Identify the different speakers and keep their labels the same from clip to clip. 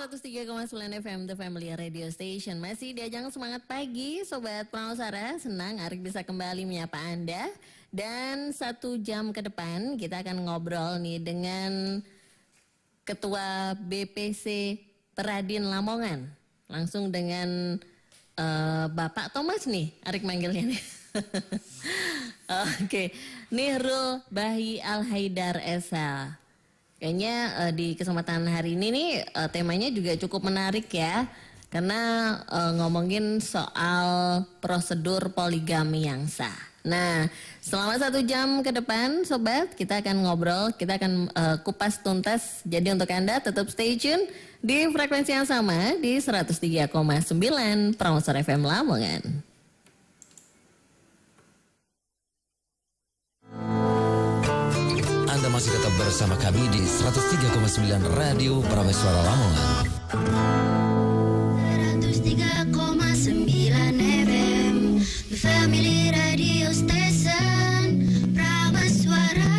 Speaker 1: 103,9 FM The Family Radio Station. Masih di ajang semangat pagi Sobat Pramawsara. Senang Arik bisa kembali menyapa Anda. Dan 1 jam ke depan kita akan ngobrol nih dengan Ketua BPC Peradin Lamongan. Langsung dengan Bapak Thomas nih Arik manggilnya nih. Oke, Nirul Bahi Al-Haidar SH. Kayaknya di kesempatan hari ini nih temanya juga cukup menarik ya. Karena ngomongin soal prosedur poligami yang sah. Nah, selama 1 jam ke depan Sobat, kita akan ngobrol, kita akan kupas tuntas. Jadi untuk Anda tetap stay tune di frekuensi yang sama di 103,9 Pramawsara FM Lamongan.
Speaker 2: Anda masih tetap bersama kami di 103,9 Radio Pramawsara Lamongan.
Speaker 3: 103,9 FM The Family Radio Station Pramawsara.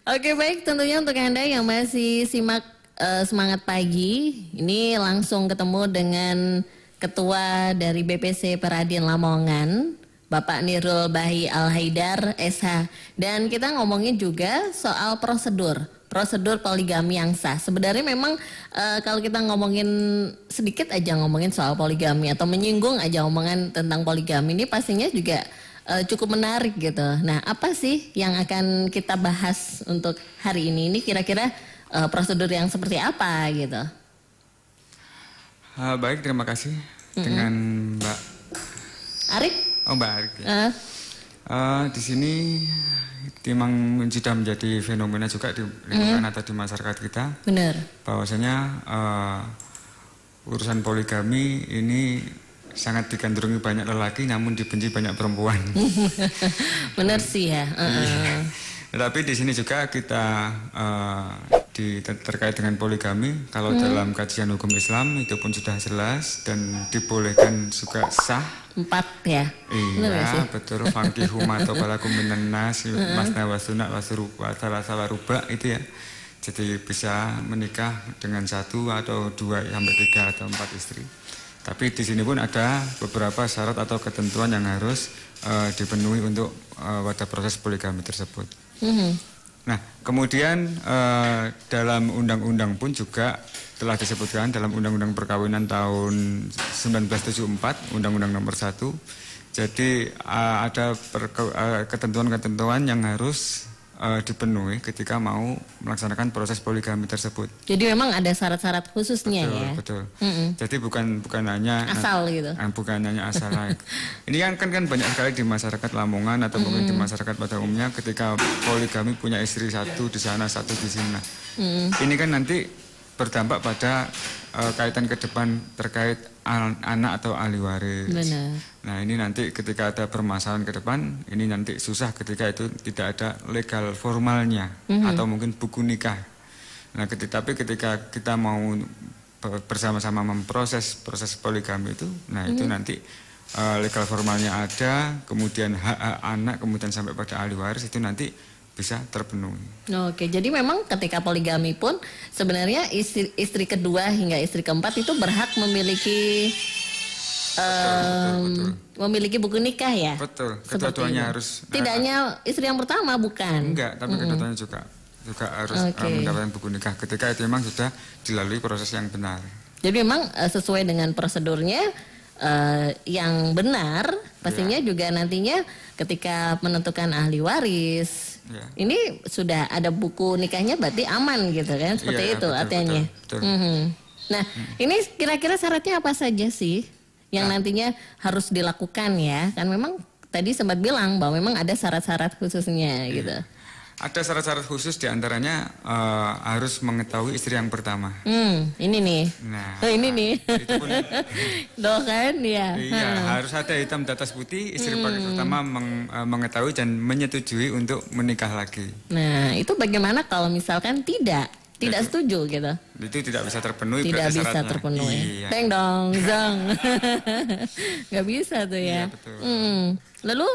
Speaker 1: Oke, baik, tentunya untuk Anda yang masih simak Semangat Pagi, ini langsung ketemu dengan Ketua dari BPC Peradin Lamongan, Bapak Nirul Bahi Al-Haidar SH. Dan kita ngomongin juga soal prosedur poligami yang sah. Sebenarnya memang kalau kita ngomongin sedikit aja ngomongin soal poligami atau menyinggung aja omongan tentang poligami ini pastinya juga cukup menarik gitu. Nah, apa sih yang akan kita bahas untuk hari ini? Ini kira-kira prosedur yang seperti apa gitu?
Speaker 4: Baik, terima kasih dengan Mbak
Speaker 1: Arik.
Speaker 4: Oh, Mbak Arik. Ya. Di sini memang sudah menjadi fenomena juga di lingkungan atau di masyarakat kita.
Speaker 1: Benar.
Speaker 4: Bahwasanya urusan poligami ini sangat digandrungi banyak lelaki, namun dibenci banyak perempuan.
Speaker 1: Benar sih ya.
Speaker 4: Tetapi di sini juga kita terkait dengan poligami, kalau dalam kajian hukum Islam itu pun sudah jelas dan dibolehkan juga sah.
Speaker 1: 4 ya.
Speaker 4: Iya, betul. Fankihu ma tabalakum minan nas masna wa sunat wa suruba salah ruba itu ya. Jadi bisa menikah dengan 1 atau 2 sampai 3 atau 4 istri. Tapi di sini pun ada beberapa syarat atau ketentuan yang harus dipenuhi untuk pada proses poligami tersebut. Nah, kemudian dalam undang-undang pun juga telah disebutkan dalam Undang-Undang Perkawinan tahun 1974, Undang-Undang Nomor 1. Jadi ada ketentuan-ketentuan yang harus dipenuhi ketika mau melaksanakan proses poligami tersebut.
Speaker 1: Jadi memang ada syarat-syarat khususnya ya.
Speaker 4: Betul. Jadi bukan hanya
Speaker 1: asal gitu.
Speaker 4: Bukan hanya asal. Ini kan banyak sekali di masyarakat Lamongan atau mungkin di masyarakat pada umumnya ketika poligami punya istri 1 di sana, 1 di sini. Ini kan nanti berdampak pada kaitan ke depan terkait anak atau ahli waris. Benar. Nah, ini nanti ketika ada permasalahan ke depan, ini nanti susah ketika itu tidak ada legal formalnya atau mungkin buku nikah. Nah, tapi ketika kita mau bersama-sama memproses proses poligami itu, nah itu nanti legal formalnya ada, kemudian hak anak, kemudian sampai pada ahli waris itu nanti bisa terpenuhi.
Speaker 1: Oke, jadi memang ketika poligami pun sebenarnya istri kedua hingga istri keempat itu berhak memiliki betul. Memiliki buku nikah ya.
Speaker 4: Betul. Kedua-duanya harus.
Speaker 1: Tidak hanya istri yang pertama bukan?
Speaker 4: Enggak, tapi kedua-duanya juga harus mendapatkan buku nikah ketika itu memang sudah dilalui proses yang benar. Jadi
Speaker 1: memang sesuai dengan prosedurnya yang benar pastinya juga nantinya ketika menentukan ahli waris. Ya. Ini sudah ada buku nikahnya berarti aman gitu kan, seperti itu betul, artinya. Betul. Nah, ini kira-kira syaratnya apa saja sih yang nantinya harus dilakukan ya? Kan memang tadi sempat bilang bahwa memang ada syarat-syarat khususnya gitu.
Speaker 4: Ada syarat-syarat khusus diantaranya harus mengetahui istri yang pertama.
Speaker 1: Ini nih.
Speaker 4: Nah,
Speaker 1: ini nih.
Speaker 4: Itu pun,
Speaker 1: doh kan ya.
Speaker 4: Iya, harus ada hitam di atas putih istri pertama mengetahui dan menyetujui untuk menikah lagi.
Speaker 1: Nah, itu bagaimana kalau misalkan tidak setuju gitu?
Speaker 4: Itu tidak bisa terpenuhi.
Speaker 1: Tidak bisa terpenuhi. Iya. Teng dong, zong. Nggak bisa tuh ya. Iya, betul. Lalu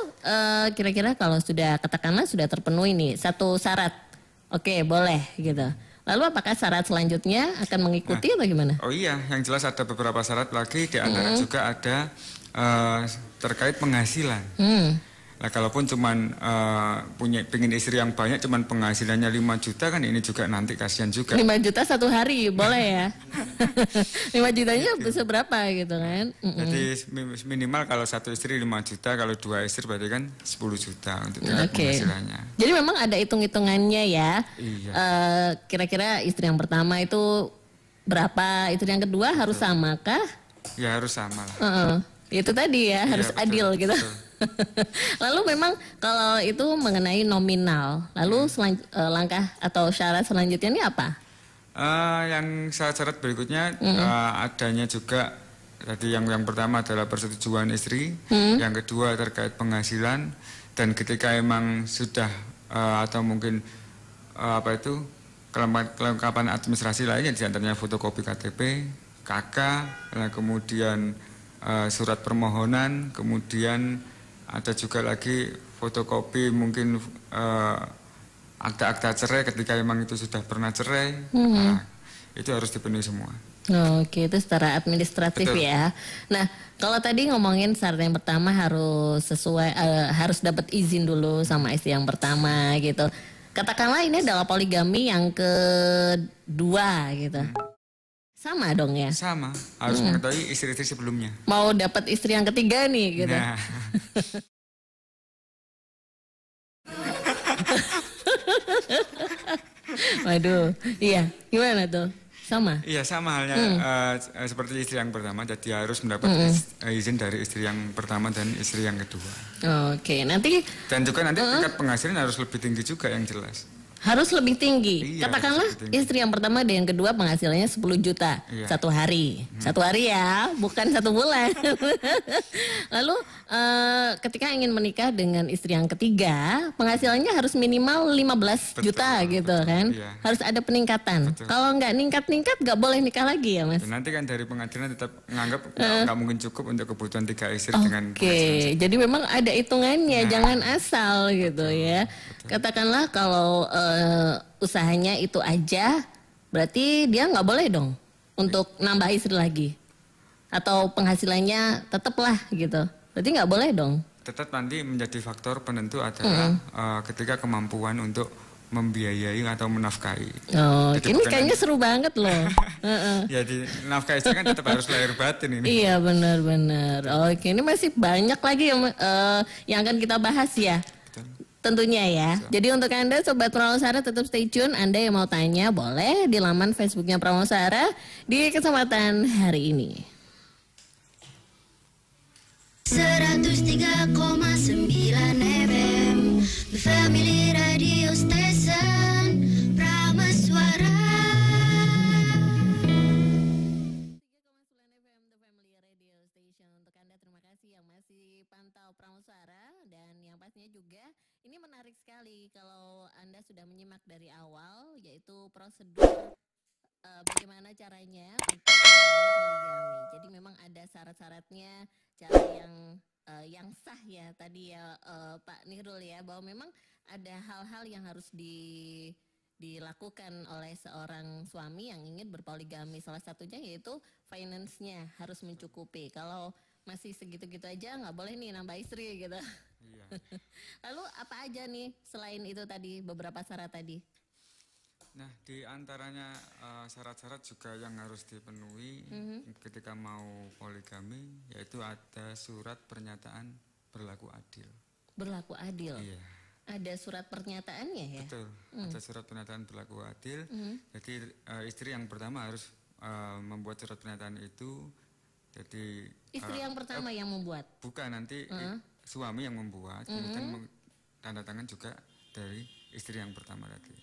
Speaker 1: kira-kira kalau sudah katakanlah sudah terpenuhi nih 1 syarat, oke boleh gitu. Lalu apakah syarat selanjutnya akan mengikuti atau gimana?
Speaker 4: Oh iya, yang jelas ada beberapa syarat lagi, di antara juga ada terkait penghasilan. Nah, kalaupun cuman pengen istri yang banyak, cuman penghasilannya 5 juta kan ini juga nanti kasihan juga.
Speaker 1: 5 juta satu hari, boleh ya? 5 jutanya bisa berapa gitu kan?
Speaker 4: Jadi minimal kalau satu istri 5 juta, kalau 2 istri berarti kan 10 juta untuk tingkat penghasilannya.
Speaker 1: Jadi memang ada hitung-hitungannya ya.
Speaker 4: Iya.
Speaker 1: Kira-kira istri yang pertama itu berapa, istri yang kedua harus sama kah?
Speaker 4: Ya harus sama lah.
Speaker 1: Itu tadi ya, harus
Speaker 4: betul,
Speaker 1: adil gitu.
Speaker 4: betul.
Speaker 1: Lalu memang kalau itu mengenai nominal, lalu langkah atau syarat selanjutnya ini apa?
Speaker 4: Yang syarat berikutnya adanya juga tadi yang pertama adalah persetujuan istri, yang kedua terkait penghasilan, dan ketika emang sudah atau mungkin kelengkapan administrasi lainnya, di antaranya fotokopi KTP, KK, kemudian surat permohonan, kemudian ada juga lagi fotokopi mungkin akta-akta cerai ketika memang itu sudah pernah cerai. Nah, itu harus dipenuhi semua.
Speaker 1: Oke, itu secara administratif. Betul. Ya. Nah, kalau tadi ngomongin syarat yang pertama harus sesuai, harus dapat izin dulu sama istri yang pertama gitu. Katakanlah ini adalah poligami yang kedua gitu. Sama dong ya?
Speaker 4: Sama, harus mengetahui istri-istri sebelumnya.
Speaker 1: Mau dapat istri yang ketiga nih gitu. Nah. Waduh, iya, gimana tuh? Sama?
Speaker 4: Iya, sama halnya seperti istri yang pertama, jadi harus mendapat izin dari istri yang pertama dan istri yang kedua.
Speaker 1: Oke, nanti...
Speaker 4: Dan juga nanti tingkat penghasilan harus lebih tinggi juga yang jelas.
Speaker 1: Harus lebih tinggi.
Speaker 4: Iya,
Speaker 1: katakanlah istri yang pertama dan yang kedua penghasilannya 10 juta satu hari. Satu hari ya, bukan 1 bulan. Lalu ketika ingin menikah dengan istri yang ketiga, penghasilannya harus minimal 15 juta gitu kan. Iya. Harus ada peningkatan. Kalau nggak ningkat-ningkat nggak boleh nikah lagi ya Mas.
Speaker 4: Dan nanti kan dari pengadilan tetap menganggap nggak mungkin cukup untuk kebutuhan 3 istri dengan
Speaker 1: Oke, jadi memang ada hitungannya, jangan asal gitu ya. Katakanlah kalau usahanya itu aja, berarti dia nggak boleh dong untuk nambah istri lagi. Atau penghasilannya tetaplah gitu. Berarti nggak boleh dong.
Speaker 4: Tetap nanti menjadi faktor penentu adalah ketika kemampuan untuk membiayai atau menafkahi.
Speaker 1: Oh, ini kayaknya seru banget loh.
Speaker 4: Jadi nafkah istri kan tetap harus lahir batin ini.
Speaker 1: Iya benar-benar. Oke, ini masih banyak lagi yang akan kita bahas ya. Tentunya ya. Jadi untuk Anda Sobat Pramawasara tetap stay tune. Anda yang mau tanya boleh di laman Facebooknya Pramawasara di kesempatan hari ini.
Speaker 3: 103,9 FM Family Radio Station Pramawasara.
Speaker 1: 3,9 FM The Family Radio Station. Untuk Anda terima kasih yang masih pantau Pramawasara, dan yang pastinya juga ini menarik sekali kalau Anda sudah menyimak dari awal, yaitu prosedur bagaimana caranya untuk poligami. Jadi memang ada syarat-syaratnya, cara yang sah ya tadi ya Pak Nirul ya, bahwa memang ada hal-hal yang harus dilakukan oleh seorang suami yang ingin berpoligami. Salah satunya yaitu finance-nya harus mencukupi. Kalau masih segitu-gitu aja nggak boleh nih nambah istri gitu. Iya. Lalu apa aja nih selain itu tadi beberapa syarat tadi?
Speaker 4: Nah, di antaranya syarat-syarat juga yang harus dipenuhi ketika mau poligami, yaitu ada surat pernyataan berlaku adil.
Speaker 1: Berlaku adil?
Speaker 4: Iya.
Speaker 1: Ada surat pernyataannya ya?
Speaker 4: Betul, ada surat pernyataan berlaku adil. Jadi istri yang pertama harus membuat surat pernyataan itu. Jadi
Speaker 1: istri yang pertama yang membuat? Bukan,
Speaker 4: nanti suami yang membuat, kemudian tanda tangan juga dari istri yang pertama tadi.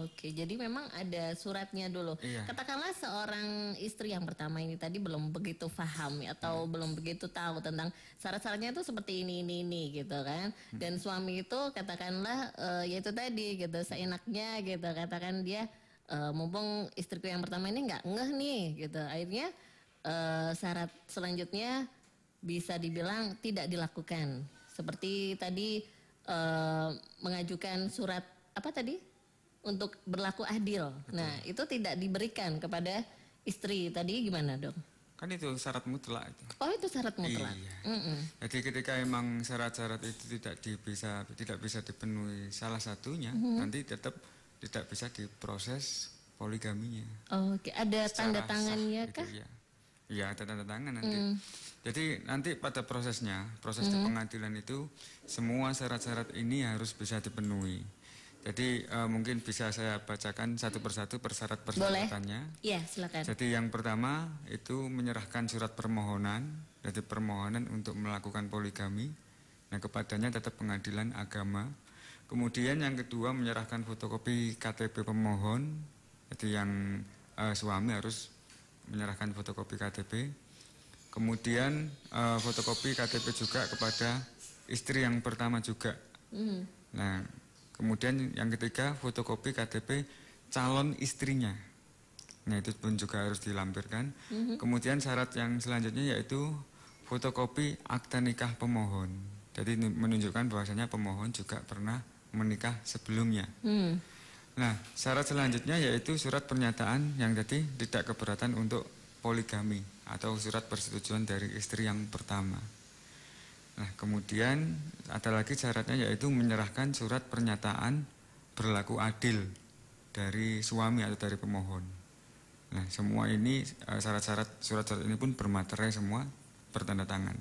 Speaker 1: Oke, jadi memang ada suratnya dulu. Iya. Katakanlah seorang istri yang pertama ini tadi belum begitu paham atau belum begitu tahu tentang syarat-syaratnya itu seperti ini gitu kan. Dan suami itu katakanlah ya itu tadi gitu, seenaknya gitu, katakan dia mumpung istriku yang pertama ini nggak ngeh nih gitu. Akhirnya syarat selanjutnya bisa dibilang tidak dilakukan. Seperti tadi mengajukan surat apa tadi? untuk berlaku adil. Nah, itu tidak diberikan kepada istri. Tadi gimana, Dok?
Speaker 4: Kan itu syarat mutlak itu.
Speaker 1: Oh, itu syarat mutlak.
Speaker 4: Iya. Jadi ketika emang syarat-syarat itu tidak bisa dipenuhi salah satunya, nanti tetap tidak bisa diproses poligaminya.
Speaker 1: Oke, ada tanda tangannya kah?
Speaker 4: Gitu, ya. Iya, ada tanda tangan nanti. Jadi nanti pada proses di pengadilan itu semua syarat-syarat ini harus bisa dipenuhi. Jadi mungkin bisa saya bacakan satu persatu persyarat-persyaratannya.
Speaker 1: Iya, silakan.
Speaker 4: Jadi yang pertama itu menyerahkan surat permohonan, jadi permohonan untuk melakukan poligami. Nah, kepadanya tetap pengadilan agama. Kemudian yang kedua menyerahkan fotokopi KTP pemohon. Jadi yang suami harus menyerahkan fotokopi KTP. Kemudian fotokopi KTP juga kepada istri yang pertama juga. Nah, kemudian yang ketiga fotokopi KTP calon istrinya. Nah, itu pun juga harus dilampirkan. Kemudian syarat yang selanjutnya yaitu fotokopi akta nikah pemohon. Jadi menunjukkan bahwasanya pemohon juga pernah menikah sebelumnya. Nah, syarat selanjutnya yaitu surat pernyataan yang jadi tidak keberatan untuk poligami atau surat persetujuan dari istri yang pertama. Nah, kemudian ada lagi syaratnya yaitu menyerahkan surat pernyataan berlaku adil dari suami atau dari pemohon. Nah, semua ini syarat-syarat surat-surat ini pun bermaterai semua, bertanda tangan.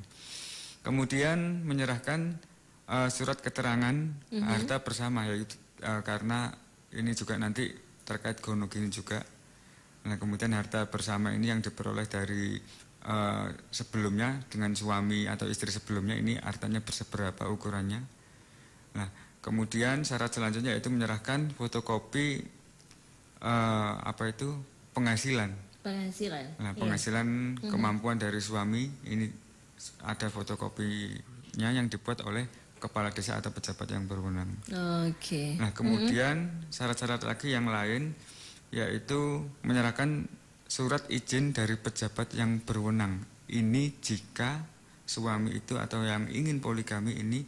Speaker 4: Kemudian menyerahkan surat keterangan harta bersama yaitu karena ini juga nanti terkait gonogini juga. Nah, kemudian harta bersama ini yang diperoleh dari sebelumnya dengan suami atau istri sebelumnya ini hartanya berseberapa ukurannya. Nah, kemudian syarat selanjutnya yaitu menyerahkan fotokopi penghasilan. Nah, penghasilan kemampuan dari suami ini ada fotokopinya yang dibuat oleh kepala desa atau pejabat yang berwenang.
Speaker 1: Oke.
Speaker 4: Nah, kemudian syarat-syarat lagi yang lain yaitu menyerahkan surat izin dari pejabat yang berwenang. Ini jika suami itu atau yang ingin poligami ini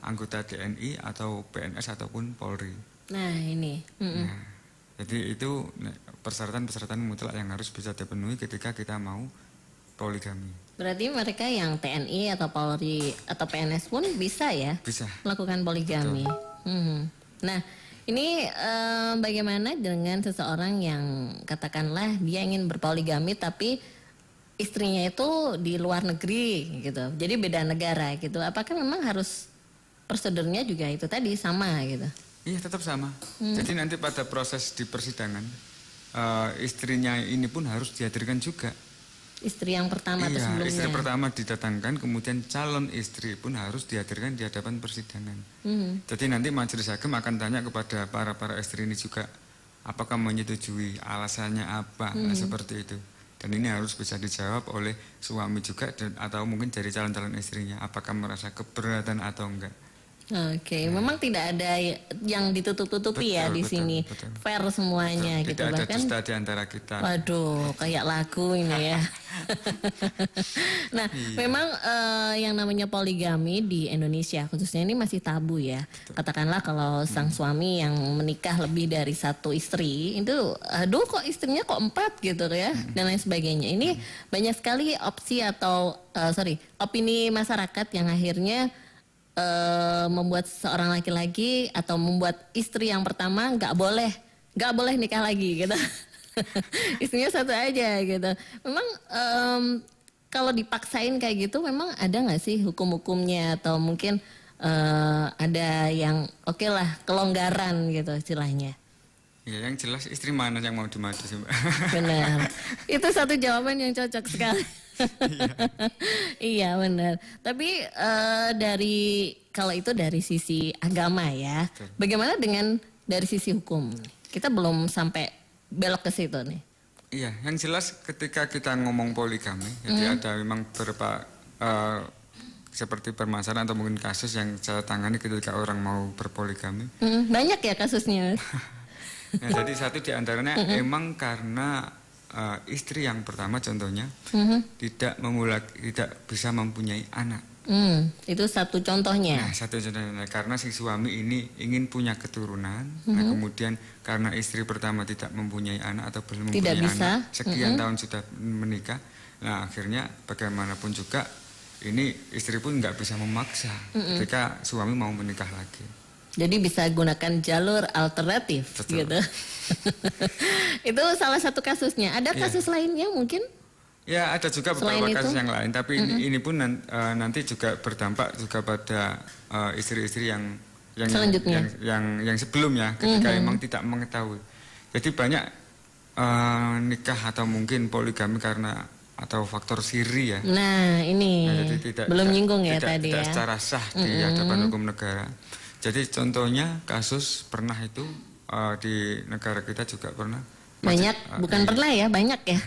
Speaker 4: anggota TNI atau PNS ataupun Polri.
Speaker 1: Nah, ini.
Speaker 4: Nah, jadi itu persyaratan-persyaratan mutlak yang harus bisa dipenuhi ketika kita mau poligami.
Speaker 1: Berarti mereka yang TNI atau Polri atau PNS pun bisa ya?
Speaker 4: Bisa.
Speaker 1: Melakukan poligami. Nah, ini bagaimana dengan seseorang yang katakanlah dia ingin berpoligami tapi istrinya itu di luar negeri gitu. Jadi beda negara gitu. Apakah memang harus prosedurnya juga itu tadi sama gitu?
Speaker 4: Iya, tetap sama. Jadi nanti pada proses di persidangan istrinya ini pun harus dihadirkan juga.
Speaker 1: Istri yang pertama atau sebelumnya?
Speaker 4: Istri pertama didatangkan, kemudian calon istri pun harus dihadirkan di hadapan persidangan. Jadi nanti majelis hakim akan tanya kepada para istri ini juga, apakah menyetujui, alasannya apa, nah seperti itu. Dan ini harus bisa dijawab oleh suami juga atau mungkin dari calon-calon istrinya, apakah merasa keberatan atau enggak.
Speaker 1: Oke, memang tidak ada yang ditutup-tutupi ya di sini. Fair semuanya gitu.
Speaker 4: Tidak ada dusta di antara kita.
Speaker 1: Waduh, kayak lagu ini ya. Nah, memang yang namanya poligami di Indonesia khususnya ini masih tabu ya. Katakanlah kalau sang suami yang menikah lebih dari satu istri, itu aduh kok istrinya kok 4 gitu ya, dan lain sebagainya. Ini banyak sekali opsi atau opini masyarakat yang akhirnya membuat seorang laki-laki atau membuat istri yang pertama nggak boleh nikah lagi gitu. Istrinya satu aja gitu. Memang kalau dipaksain kayak gitu memang ada nggak sih hukum-hukumnya atau mungkin ada yang oke lah kelonggaran gitu istilahnya?
Speaker 4: Ya, yang jelas istri mana yang mau dimadu sih, Mbak?
Speaker 1: Benar. Itu satu jawaban yang cocok sekali. Iya benar. Tapi kalau itu dari sisi agama ya.
Speaker 4: Betul.
Speaker 1: Bagaimana dengan dari sisi hukum? Kita belum sampai belok ke situ nih.
Speaker 4: Iya, yang jelas ketika kita ngomong poligami, jadi ada memang beberapa seperti permasalahan atau mungkin kasus yang saya tangani ketika orang mau berpoligami.
Speaker 1: Banyak ya kasusnya.
Speaker 4: Nah, jadi satu di antaranya emang karena istri yang pertama contohnya tidak bisa mempunyai anak.
Speaker 1: Itu satu contohnya.
Speaker 4: Nah, satu contohnya karena si suami ini ingin punya keturunan, nah kemudian karena istri pertama tidak mempunyai anak atau belum
Speaker 1: Tidak
Speaker 4: mempunyai
Speaker 1: bisa.
Speaker 4: anak, sekian tahun sudah menikah, nah akhirnya bagaimanapun juga ini istri pun nggak bisa memaksa ketika suami mau menikah lagi.
Speaker 1: Jadi bisa gunakan jalur alternatif.
Speaker 4: Betul.
Speaker 1: Gitu. Itu salah satu kasusnya. Ada kasus lainnya mungkin?
Speaker 4: Ya ada juga
Speaker 1: Selain
Speaker 4: beberapa
Speaker 1: itu?
Speaker 4: kasus yang lain, tapi ini pun nanti juga berdampak juga pada istri-istri yang
Speaker 1: Selanjutnya.
Speaker 4: yang sebelumnya ketika memang tidak mengetahui. Jadi banyak nikah atau mungkin poligami karena atau faktor siri ya.
Speaker 1: Nah ini
Speaker 4: Nah, jadi
Speaker 1: belum nyinggung ya tadi
Speaker 4: tidak
Speaker 1: ya.
Speaker 4: secara sah di hadapan hukum negara. Jadi contohnya kasus pernah itu di negara kita juga pernah.
Speaker 1: Banyak, bukan pernah ya, banyak ya.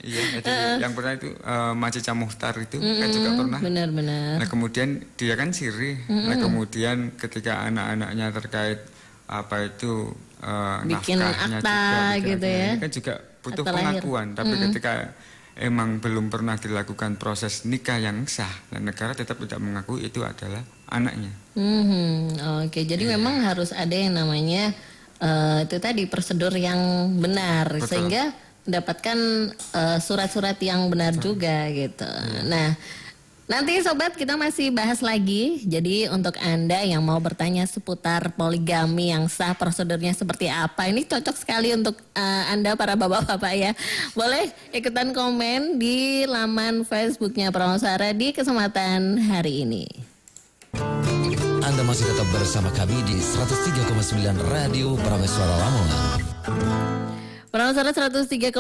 Speaker 4: Iya, jadi yang pernah itu Macica Muhtar itu kan juga pernah.
Speaker 1: Benar-benar.
Speaker 4: Nah kemudian dia kan siri. Nah kemudian ketika anak-anaknya terkait apa itu
Speaker 1: Bikin
Speaker 4: nafkahnya
Speaker 1: akta
Speaker 4: juga,
Speaker 1: gitu ya.
Speaker 4: ini kan juga butuh
Speaker 1: Akta lahir.
Speaker 4: pengakuan. Tapi ketika emang belum pernah dilakukan proses nikah yang sah, dan negara tetap tidak mengakui itu adalah anaknya.
Speaker 1: Oke, jadi memang harus ada yang namanya itu tadi prosedur yang benar.
Speaker 4: Betul.
Speaker 1: Sehingga mendapatkan surat-surat yang benar juga gitu. Nah, nanti sobat kita masih bahas lagi. Jadi untuk Anda yang mau bertanya seputar poligami yang sah, prosedurnya seperti apa, ini cocok sekali untuk Anda para bapak-bapak ya. Boleh ikutan komen di laman Facebooknya Prameswara di kesempatan hari ini.
Speaker 2: Anda masih tetap bersama kami di 103,9 Radio Prameswara Lamongan.
Speaker 1: Prameswara 103,9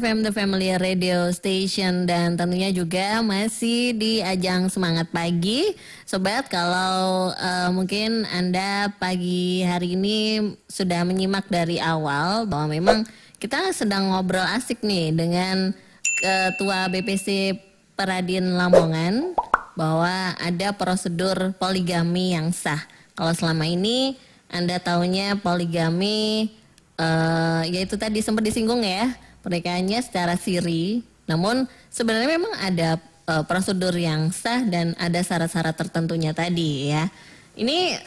Speaker 1: FM The Family Radio Station, dan tentunya juga masih di ajang Semangat Pagi. Sobat, kalau mungkin Anda pagi hari ini sudah menyimak dari awal bahwa memang kita sedang ngobrol asik nih dengan Ketua BPC Peradin Lamongan bahwa ada prosedur poligami yang sah. Kalau selama ini Anda taunya poligami yaitu tadi sempat disinggung ya, pernikahannya secara siri. Namun sebenarnya memang ada prosedur yang sah dan ada syarat-syarat tertentunya tadi ya. Ini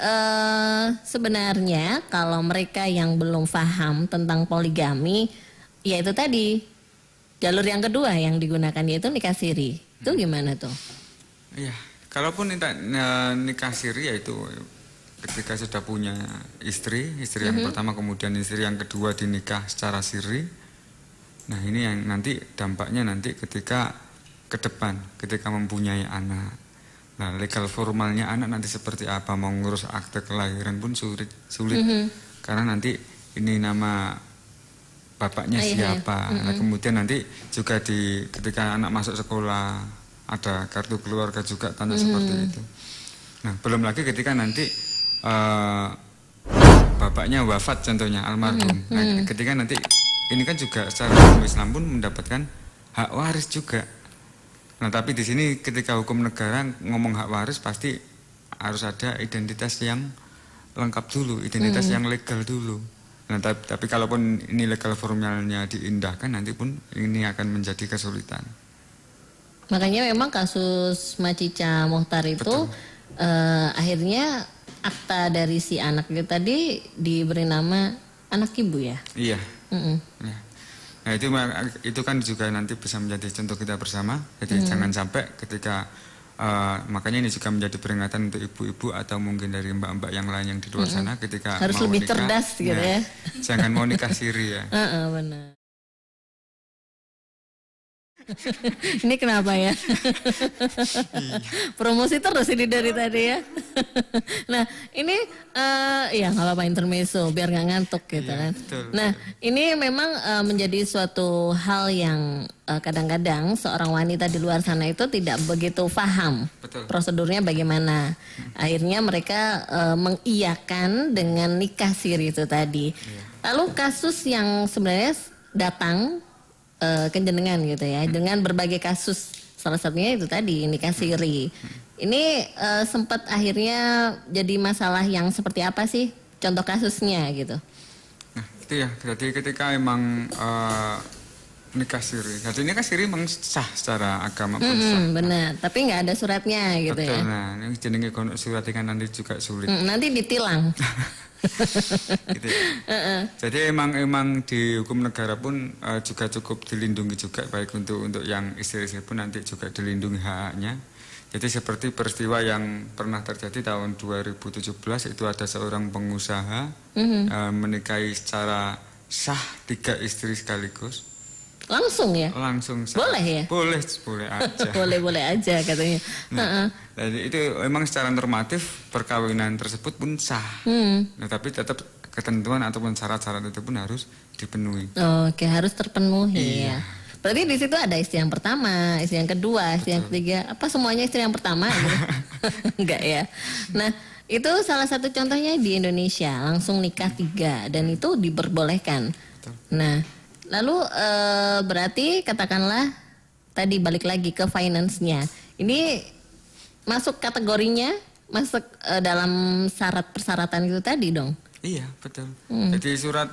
Speaker 1: sebenarnya kalau mereka yang belum paham tentang poligami, yaitu tadi jalur yang kedua yang digunakan yaitu nikah siri. Itu gimana tuh?
Speaker 4: Iya, kalaupun nikah siri yaitu ketika sudah punya istri yang pertama kemudian istri yang kedua dinikah secara siri. Nah ini yang nanti dampaknya nanti ketika ke depan ketika mempunyai anak. Nah legal formalnya anak nanti seperti apa, mau ngurus akte kelahiran pun sulit karena nanti ini nama bapaknya siapa. Nah kemudian nanti juga ketika anak masuk sekolah ada kartu keluarga juga tanda seperti itu. Nah belum lagi ketika nanti bapaknya wafat contohnya almarhum. Nah ketika nanti ini kan juga secara hukum Islam pun mendapatkan hak waris juga. Nah tapi di sini ketika hukum negara ngomong hak waris pasti harus ada identitas yang lengkap dulu, identitas yang legal dulu. Nah tapi kalaupun ini legal formalnya diindahkan nanti pun ini akan menjadi kesulitan.
Speaker 1: Makanya memang kasus Macica Muhtar itu akhirnya akta dari si anak itu tadi diberi nama anak ibu ya.
Speaker 4: Iya. Ya. Nah itu kan juga nanti bisa menjadi contoh kita bersama. Jadi jangan sampai ketika makanya ini juga menjadi peringatan untuk ibu-ibu atau mungkin dari mbak-mbak yang lain yang di luar sana ketika
Speaker 1: harus
Speaker 4: mau
Speaker 1: lebih
Speaker 4: nikah,
Speaker 1: cerdas gitu ya.
Speaker 4: Jangan mau nikah siri ya.
Speaker 1: Benar. Ini kenapa ya? Promosi terus ini dari tadi ya. Nah ini ya nggak apa-apa intermezzo biar nggak ngantuk gitu kan.
Speaker 4: Betul,
Speaker 1: nah ini memang menjadi suatu hal yang kadang-kadang seorang wanita di luar sana itu tidak begitu paham prosedurnya bagaimana. Akhirnya mereka mengiyakan dengan nikah siri itu tadi. Lalu kasus yang sebenarnya datang kenjenengan gitu ya, dengan berbagai kasus, salah satunya itu tadi nikah siri. Ini sempat akhirnya jadi masalah yang seperti apa sih contoh kasusnya gitu?
Speaker 4: Nah itu ya, jadi ketika emang nikah siri. Jadi nikah siri memang sah secara agama pun sah.
Speaker 1: Benar, tapi nggak ada suratnya gitu
Speaker 4: Betul,
Speaker 1: ya.
Speaker 4: nah ini jenenge kono surat kan nanti juga sulit.
Speaker 1: Nanti ditilang.
Speaker 4: Gitu ya. Jadi emang di hukum negara pun juga cukup dilindungi juga, baik untuk yang istri-istri pun nanti juga dilindungi hak-haknya. Jadi seperti peristiwa yang pernah terjadi tahun 2017 itu ada seorang pengusaha menikahi secara sah 3 istri sekaligus.
Speaker 1: Langsung ya?
Speaker 4: Langsung sah.
Speaker 1: Boleh ya?
Speaker 4: Boleh aja.
Speaker 1: Boleh aja katanya.
Speaker 4: Jadi itu memang secara normatif perkawinan tersebut pun sah. Nah, tapi tetap ketentuan ataupun syarat-syarat itu pun harus dipenuhi.
Speaker 1: Oke, harus terpenuhi ya. Berarti di situ ada istri yang pertama, istri yang kedua, istri yang ketiga. Apa semuanya istri yang pertama? Gitu? Enggak ya. Nah, itu salah satu contohnya di Indonesia, langsung nikah 3 dan itu diperbolehkan. Nah, lalu berarti katakanlah tadi balik lagi ke finance-nya. Ini masuk kategorinya, masuk dalam syarat persyaratan itu tadi dong?
Speaker 4: Iya, betul. Jadi surat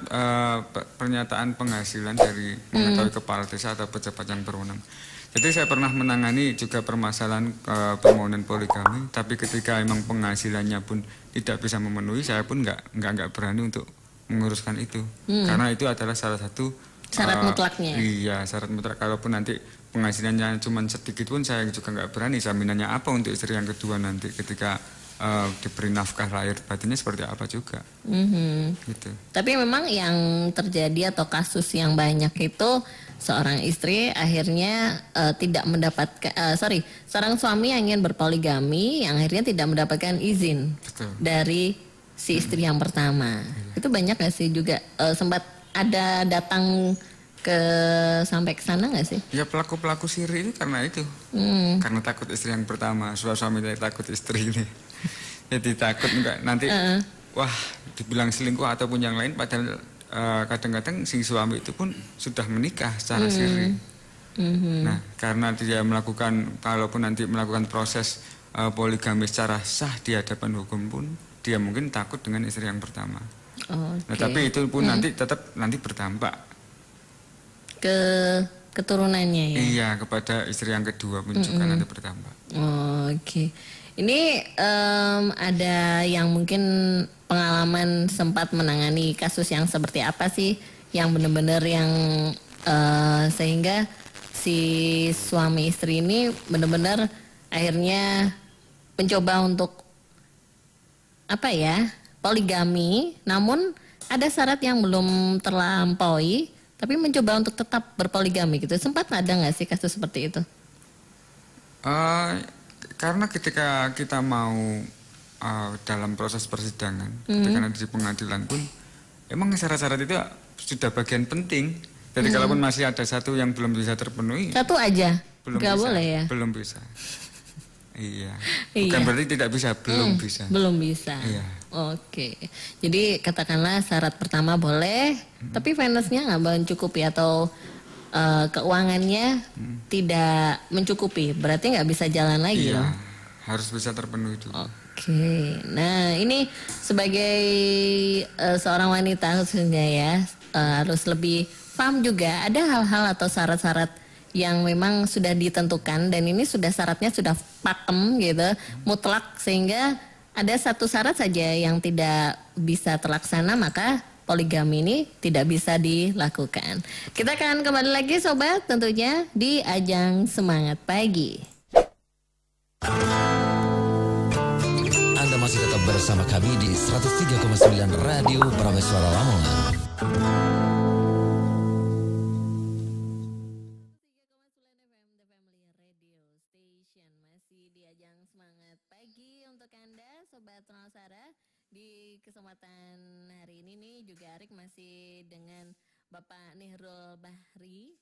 Speaker 4: pernyataan penghasilan dari mengetahui kepala desa atau pejabat yang berwenang. Jadi saya pernah menangani juga permasalahan permohonan poligami, tapi ketika emang penghasilannya pun tidak bisa memenuhi, saya pun nggak berani untuk menguruskan itu, karena itu adalah salah satu
Speaker 1: syarat mutlaknya.
Speaker 4: Iya, syarat mutlak. Kalaupun nanti penghasilannya cuma sedikit pun saya juga nggak berani. Jaminannya apa untuk istri yang kedua nanti ketika diberi nafkah lahir batinnya seperti apa juga. Gitu.
Speaker 1: Tapi memang yang terjadi atau kasus yang banyak itu seorang istri akhirnya tidak mendapatkan, seorang suami yang ingin berpoligami yang akhirnya tidak mendapatkan izin dari si istri yang pertama. Itu banyak nggak sih juga sempat ada datang sampai ke sana nggak sih?
Speaker 4: Ya pelaku siri itu karena itu, karena takut istri yang pertama, suami takut istri ini. Jadi takut enggak nanti wah dibilang selingkuh ataupun yang lain, padahal kadang-kadang si suami itu pun sudah menikah secara siri. Nah, karena dia melakukan, kalaupun nanti melakukan proses poligami secara sah di hadapan hukum pun, dia mungkin takut dengan istri yang pertama. Nah, tapi itu pun nanti tetap berdampak
Speaker 1: ke keturunannya ya.
Speaker 4: Iya, kepada istri yang kedua pun juga nanti berdampak.
Speaker 1: Oke. Ini ada yang mungkin pengalaman sempat menangani kasus yang seperti apa sih, yang benar-benar yang sehingga si suami istri ini benar-benar akhirnya mencoba untuk poligami, namun ada syarat yang belum terlampaui, tapi mencoba untuk tetap berpoligami gitu. Sempat ada nggak sih kasus seperti itu?
Speaker 4: Karena ketika kita mau dalam proses persidangan, ketika nanti di pengadilan pun, emang syarat-syarat itu sudah bagian penting. Jadi kalaupun masih ada satu yang belum bisa terpenuhi,
Speaker 1: satu aja,
Speaker 4: nggak
Speaker 1: boleh ya?
Speaker 4: Belum bisa. Iya. Bukan berarti tidak bisa, belum bisa.
Speaker 1: Belum bisa.
Speaker 4: Iya.
Speaker 1: Oke. Jadi katakanlah syarat pertama boleh, tapi finance-nya nggak mencukupi atau keuangannya tidak mencukupi, berarti nggak bisa jalan lagi
Speaker 4: iya,
Speaker 1: loh.
Speaker 4: Harus bisa terpenuhi dulu.
Speaker 1: Oke. Nah ini sebagai seorang wanita khususnya ya, harus lebih paham juga ada hal-hal atau syarat-syarat yang memang sudah ditentukan dan ini sudah syaratnya sudah pakem gitu, mutlak, sehingga ada satu syarat saja yang tidak bisa terlaksana, maka poligami ini tidak bisa dilakukan. Kita akan kembali lagi sobat tentunya di Ajang Semangat Pagi.
Speaker 2: Anda masih tetap bersama kami di 103,9 Radio Prameswara Lamongan.
Speaker 1: Di kesempatan hari ini nih juga Arik masih dengan Bapak Nirul Bahri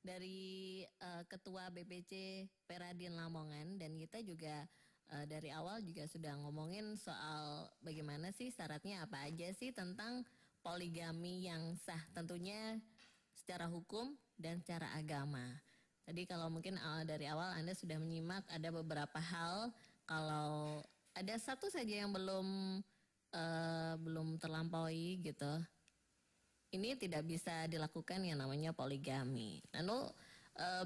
Speaker 1: dari Ketua BPC Peradien Lamongan, dan kita juga dari awal juga sudah ngomongin soal bagaimana sih syaratnya apa aja sih tentang poligami yang sah, tentunya secara hukum dan secara agama. Tadi kalau mungkin dari awal Anda sudah menyimak ada beberapa hal, kalau ada satu saja yang belum terlampaui gitu, ini tidak bisa dilakukan yang namanya poligami. Lalu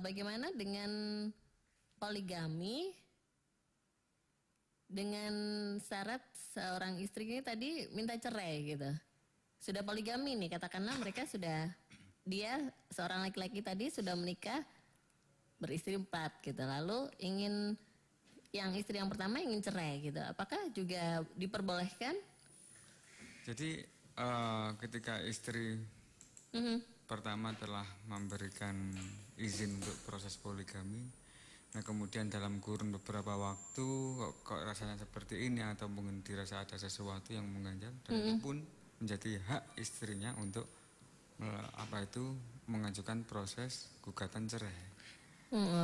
Speaker 1: bagaimana dengan poligami dengan syarat seorang istri ini tadi minta cerai gitu. Sudah poligami nih, katakanlah mereka dia seorang laki-laki tadi sudah menikah beristri 4 gitu. Lalu yang istri yang pertama ingin cerai gitu. Apakah juga diperbolehkan?
Speaker 4: Jadi ketika istri pertama telah memberikan izin untuk proses poligami, nah kemudian dalam kurun beberapa waktu kok rasanya seperti ini atau mungkin dirasa ada sesuatu yang mengganjal, dan itu pun menjadi hak istrinya untuk mengajukan proses gugatan cerai.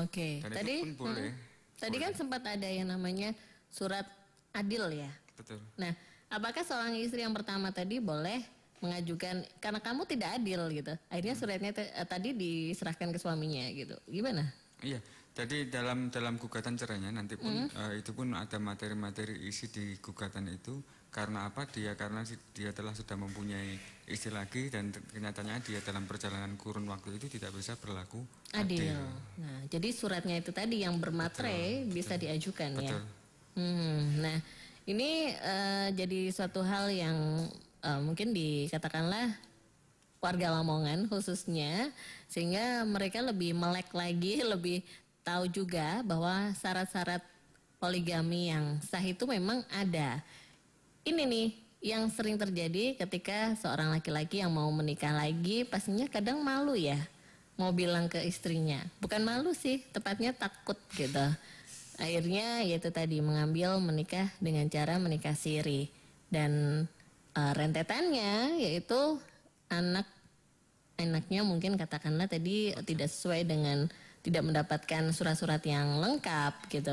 Speaker 1: Oke.
Speaker 4: Dan
Speaker 1: Tadi
Speaker 4: itu pun boleh.
Speaker 1: Tadi kan sempat ada yang namanya surat adil ya.
Speaker 4: Betul.
Speaker 1: Nah, apakah seorang istri yang pertama tadi boleh mengajukan karena kamu tidak adil gitu? Akhirnya suratnya tadi diserahkan ke suaminya gitu. Gimana?
Speaker 4: Iya, jadi dalam gugatan cerainya nanti pun itu pun ada materi-materi isi di gugatan itu. Karena apa? Karena dia telah sudah mempunyai istri lagi dan kenyataannya dia dalam perjalanan kurun waktu itu tidak bisa berlaku adil.
Speaker 1: Nah, jadi suratnya itu tadi yang bermaterai bisa diajukan ya. Nah, ini jadi suatu hal yang mungkin dikatakanlah warga Lamongan khususnya, sehingga mereka lebih melek lagi, lebih tahu juga bahwa syarat-syarat poligami yang sah itu memang ada. Ini nih yang sering terjadi ketika seorang laki-laki yang mau menikah lagi, pastinya kadang malu ya mau bilang ke istrinya. Bukan malu sih, tepatnya takut gitu. Akhirnya yaitu tadi menikah dengan cara menikah siri. Dan rentetannya yaitu anaknya mungkin katakanlah tadi tidak sesuai dengan, tidak mendapatkan surat-surat yang lengkap gitu.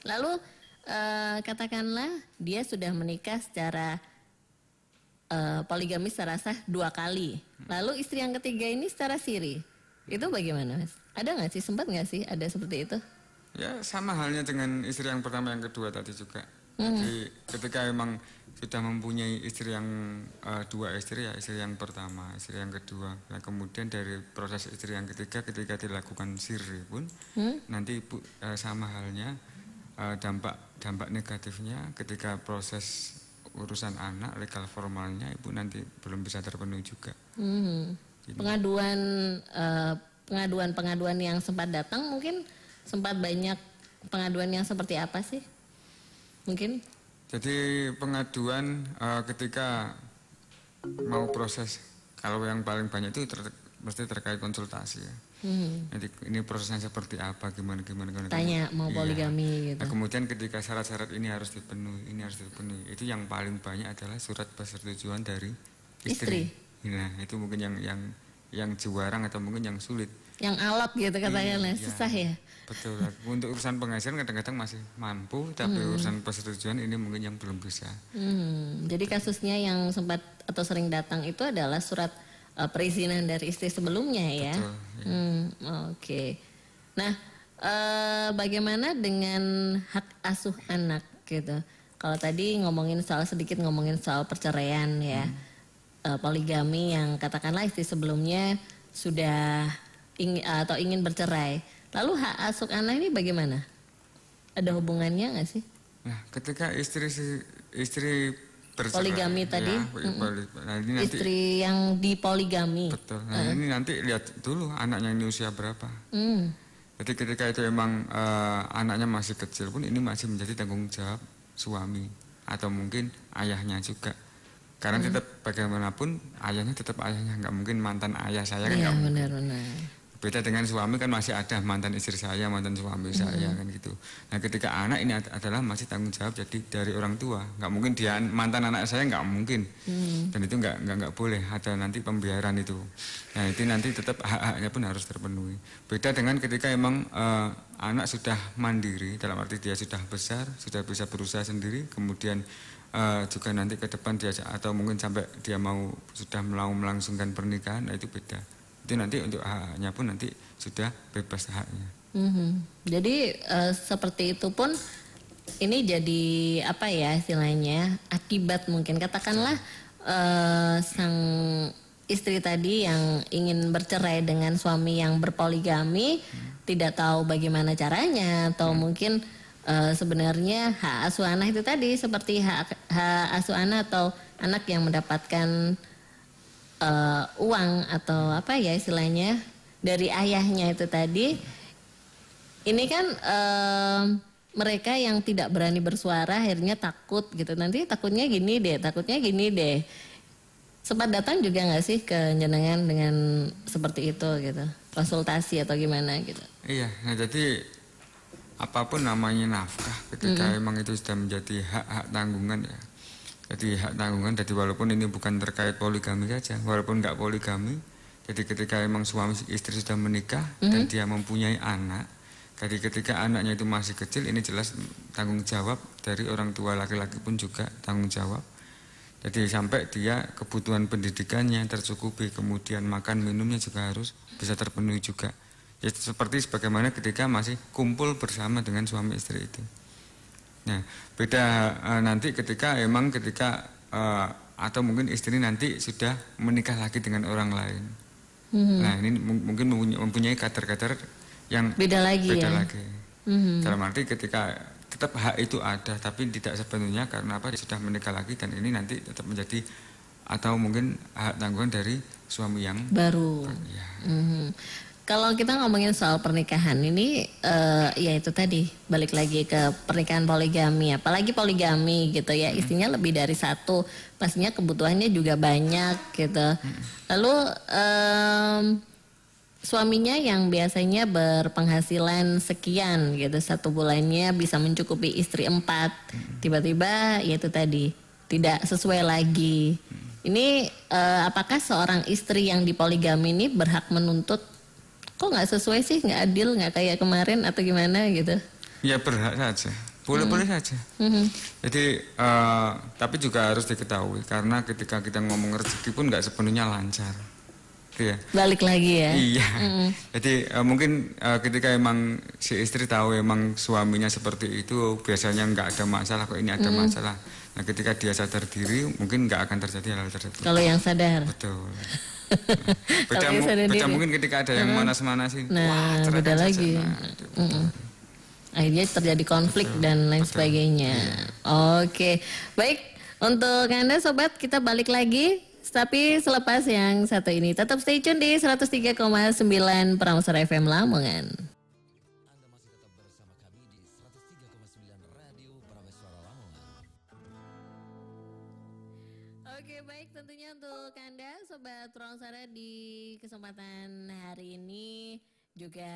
Speaker 1: Lalu katakanlah dia sudah menikah secara poligami secara sah 2 kali. Lalu istri yang ketiga ini secara siri. Itu bagaimana, Mas? Ada nggak sih, sempat nggak sih ada seperti itu?
Speaker 4: Ya sama halnya dengan istri yang pertama yang kedua tadi juga. Jadi ketika memang sudah mempunyai istri yang 2 istri, ya istri yang pertama, istri yang kedua. Nah kemudian dari proses istri yang ketiga ketika dilakukan siri pun nanti sama halnya dampak negatifnya ketika proses urusan anak legal formalnya ibu nanti belum bisa terpenuhi juga. Pengaduan yang sempat datang mungkin sempat banyak pengaduan yang seperti apa sih? Mungkin. Jadi pengaduan ketika mau proses, kalau yang paling banyak itu mesti terkait konsultasi ya. Nanti ini prosesnya seperti apa, gimana.
Speaker 1: Tanya mau poligami gitu.
Speaker 4: Nah, kemudian ketika syarat-syarat ini harus dipenuhi, itu yang paling banyak adalah surat persetujuan dari istri. Nah itu mungkin yang juarang atau mungkin yang sulit.
Speaker 1: Yang alot gitu katanya, susah ya.
Speaker 4: Betul. Untuk urusan penghasilan kadang-kadang masih mampu, tapi urusan persetujuan ini mungkin yang belum bisa.
Speaker 1: Jadi kasusnya yang sempat atau sering datang itu adalah surat perizinan dari istri sebelumnya ya.
Speaker 4: Betul, ya.
Speaker 1: Oke. Nah, bagaimana dengan hak asuh anak gitu? Kalau tadi sedikit ngomongin soal perceraian ya, poligami yang katakanlah istri sebelumnya sudah ingin bercerai. Lalu hak asuh anak ini bagaimana? Ada hubungannya nggak sih?
Speaker 4: Nah, ketika istri bercerai,
Speaker 1: poligami tadi,
Speaker 4: nah, ini nanti,
Speaker 1: istri yang dipoligami.
Speaker 4: Betul. Nah ini nanti lihat dulu anaknya ini usia berapa. Jadi ketika itu emang anaknya masih kecil pun ini masih menjadi tanggung jawab suami atau mungkin ayahnya juga. Karena tetap bagaimanapun ayahnya tetap ayahnya, nggak mungkin mantan ayah saya kan.
Speaker 1: Iya benar-benar.
Speaker 4: Beda dengan suami kan masih ada mantan istri saya, mantan suami saya kan gitu. Nah ketika anak ini adalah masih tanggung jawab jadi dari orang tua, nggak mungkin dia mantan anak saya, nggak mungkin. Dan itu nggak boleh ada nanti pembiaran itu. Nah itu nanti tetap hak-haknya pun harus terpenuhi. Beda dengan ketika emang anak sudah mandiri, dalam arti dia sudah besar, sudah bisa berusaha sendiri, kemudian juga nanti ke depan dia atau mungkin sampai dia sudah mau melangsungkan pernikahan, nah itu beda. Itu nanti untuk haknya pun nanti sudah bebas haknya.
Speaker 1: Jadi seperti itu pun ini jadi apa ya istilahnya akibat mungkin katakanlah sang istri tadi yang ingin bercerai dengan suami yang berpoligami tidak tahu bagaimana caranya atau mungkin sebenarnya hak asuh anak itu tadi seperti hak asuh anak atau anak yang mendapatkan uang atau apa ya istilahnya dari ayahnya itu tadi. Ini kan mereka yang tidak berani bersuara akhirnya takut gitu. Nanti takutnya gini deh. Sempat datang juga nggak sih ke jenengan dengan seperti itu gitu, konsultasi atau gimana gitu?
Speaker 4: Iya, nah jadi apapun namanya nafkah ketika emang itu sudah menjadi hak tanggungan ya. Jadi hak tanggungan, jadi walaupun ini bukan terkait poligami saja, walaupun nggak poligami, jadi ketika emang suami istri sudah menikah dan dia mempunyai anak, jadi ketika anaknya itu masih kecil, ini jelas tanggung jawab dari orang tua laki-laki pun juga tanggung jawab. Jadi sampai dia kebutuhan pendidikannya tercukupi, kemudian makan minumnya juga harus bisa terpenuhi juga. Ya seperti sebagaimana ketika masih kumpul bersama dengan suami istri itu. Nah, beda nanti ketika atau mungkin istri nanti sudah menikah lagi dengan orang lain. Nah, ini mungkin mempunyai kadar-kadar yang beda lagi. Dalam arti ketika tetap hak itu ada, tapi tidak sepenuhnya karena apa? Dia sudah menikah lagi dan ini nanti tetap menjadi atau mungkin hak tanggungan dari suami yang
Speaker 1: baru.
Speaker 4: Ya.
Speaker 1: Kalau kita ngomongin soal pernikahan ini, ya itu tadi balik lagi ke pernikahan poligami, apalagi poligami gitu ya, istrinya lebih dari satu, pastinya kebutuhannya juga banyak gitu. Lalu suaminya yang biasanya berpenghasilan sekian gitu, satu bulannya bisa mencukupi istri 4, tiba-tiba ya itu tadi tidak sesuai lagi. Ini apakah seorang istri yang dipoligami ini berhak menuntut kok nggak sesuai sih, nggak adil, nggak kayak kemarin atau gimana gitu?
Speaker 4: Ya berhak saja, boleh-boleh saja. Jadi tapi juga harus diketahui karena ketika kita ngomong rezeki pun nggak sepenuhnya lancar. Ya.
Speaker 1: Balik lagi ya.
Speaker 4: Iya. Jadi mungkin ketika emang si istri tahu emang suaminya seperti itu, biasanya nggak ada masalah, kok ini ada masalah. Nah ketika dia sadar diri, mungkin nggak akan terjadi hal tersebut.
Speaker 1: Kalau yang sadar.
Speaker 4: Betul. Beda mungkin ketika ada yang manas-manasin.
Speaker 1: Nah, wah, beda lagi. Akhirnya terjadi konflik dan lain sebagainya. Oke, baik. Untuk Anda sobat, kita balik lagi. Tapi selepas yang satu ini, tetap stay tune di 103,9 Pramusaran FM Lamongan.
Speaker 2: Anda masih tetap bersama kami di 103,9 Radio Pramusaran Lamongan.
Speaker 1: Oke, baik, tentunya untuk Anda Sobat Pramusaran di kesempatan hari ini juga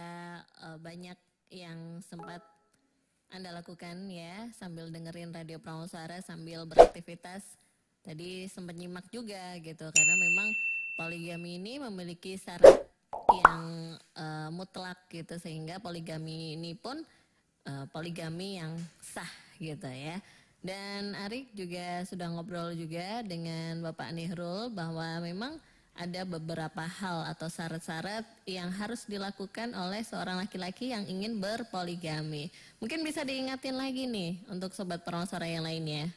Speaker 1: banyak yang sempat Anda lakukan ya, sambil dengerin Radio Pramusaran sambil beraktivitas. Tadi sempat nyimak juga gitu, karena memang poligami ini memiliki syarat yang mutlak gitu, sehingga poligami ini pun poligami yang sah gitu ya. Dan Arik juga sudah ngobrol juga dengan Bapak Nirul bahwa memang ada beberapa hal atau syarat-syarat yang harus dilakukan oleh seorang laki-laki yang ingin berpoligami. Mungkin bisa diingatin lagi nih untuk Sobat Pramusaran yang lainnya,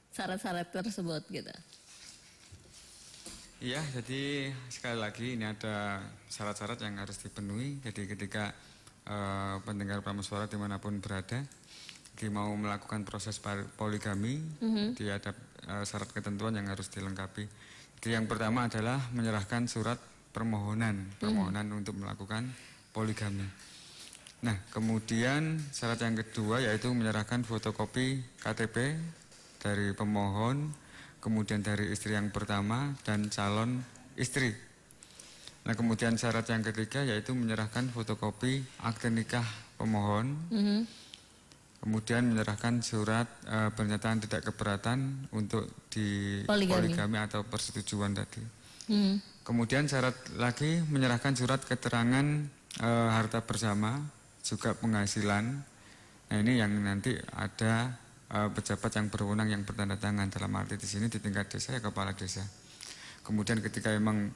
Speaker 1: syarat-syarat tersebut gitu.
Speaker 4: Iya, jadi sekali lagi ini ada syarat-syarat yang harus dipenuhi. Jadi ketika pendengar Pramusaran dimanapun berada, jadi mau melakukan proses poligami, dia ada syarat ketentuan yang harus dilengkapi. Jadi yang pertama adalah menyerahkan surat permohonan untuk melakukan poligami. Nah, kemudian syarat yang kedua yaitu menyerahkan fotokopi KTP dari pemohon, kemudian dari istri yang pertama dan calon istri. Nah, kemudian syarat yang ketiga yaitu menyerahkan fotokopi akte nikah pemohon, kemudian menyerahkan surat pernyataan tidak keberatan untuk di poligami atau persetujuan tadi. Kemudian syarat lagi menyerahkan surat keterangan harta bersama, juga penghasilan. Nah, ini yang nanti ada pejabat yang berwenang yang bertanda tangan, dalam arti di sini di tingkat desa ya kepala desa. Kemudian ketika memang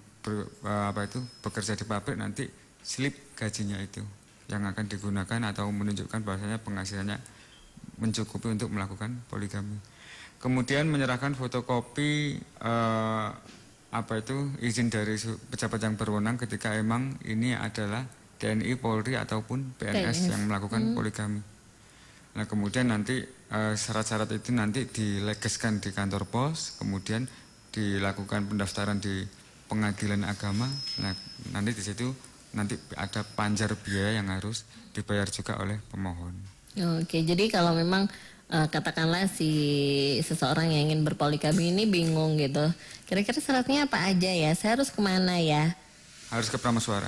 Speaker 4: bekerja di pabrik, nanti slip gajinya itu yang akan digunakan atau menunjukkan bahwasanya penghasilannya mencukupi untuk melakukan poligami. Kemudian menyerahkan fotokopi izin dari pejabat yang berwenang ketika emang ini adalah TNI, Polri ataupun PNS yang melakukan poligami. Nah kemudian nanti syarat-syarat itu nanti dilegeskan di kantor pos, kemudian dilakukan pendaftaran di pengadilan agama. Nah nanti di situ nanti ada panjar biaya yang harus dibayar juga oleh pemohon.
Speaker 1: Oke, jadi kalau memang katakanlah si seseorang yang ingin berpoligami ini bingung gitu, kira-kira syaratnya apa aja ya? Saya harus kemana ya?
Speaker 4: Harus ke Prameswara.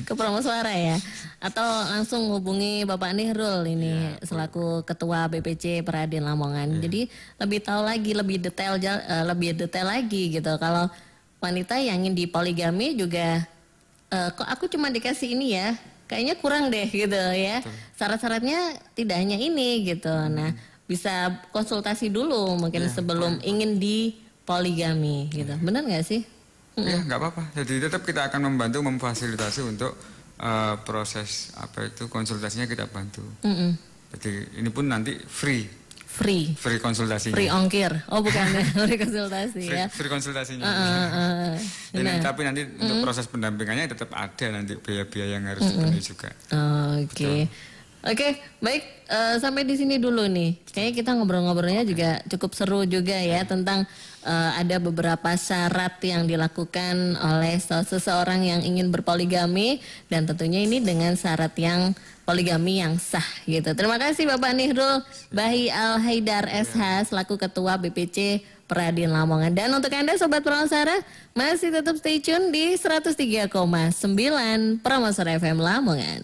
Speaker 1: Ke Prameswara ya? Atau langsung hubungi Bapak Nirul ini selaku Ketua BPC Peradin Lamongan. Jadi lebih tahu lagi, lebih detail lagi gitu. Kalau wanita yang ingin dipoligami juga, kok aku cuma dikasih ini ya? Kayaknya kurang deh gitu ya. Syarat-syaratnya tidak hanya ini gitu. Nah, bisa konsultasi dulu mungkin sebelum ingin dipoligami gitu. Benar nggak sih?
Speaker 4: Ya nggak apa-apa. Jadi tetap kita akan membantu memfasilitasi untuk proses konsultasinya kita bantu. Jadi ini pun nanti free konsultasinya.
Speaker 1: Free ongkir. Oh bukan free konsultasi ya.
Speaker 4: Free konsultasinya. Tapi nanti untuk proses pendampingannya tetap ada nanti biaya-biaya yang harus dipenuhi juga. Oke, baik, sampai di sini dulu nih. Kayaknya kita ngobrol-ngobrolnya juga cukup seru juga ya tentang ada beberapa syarat yang dilakukan oleh seseorang yang ingin berpoligami dan tentunya ini dengan syarat yang poligami yang sah gitu. Terima kasih Bapak Nirul Bahi Al-Haidar SH selaku Ketua BPC Peradin Lamongan. Dan untuk Anda Sobat Prameswara masih tetap stay tune di 103,9 Prameswara FM Lamongan.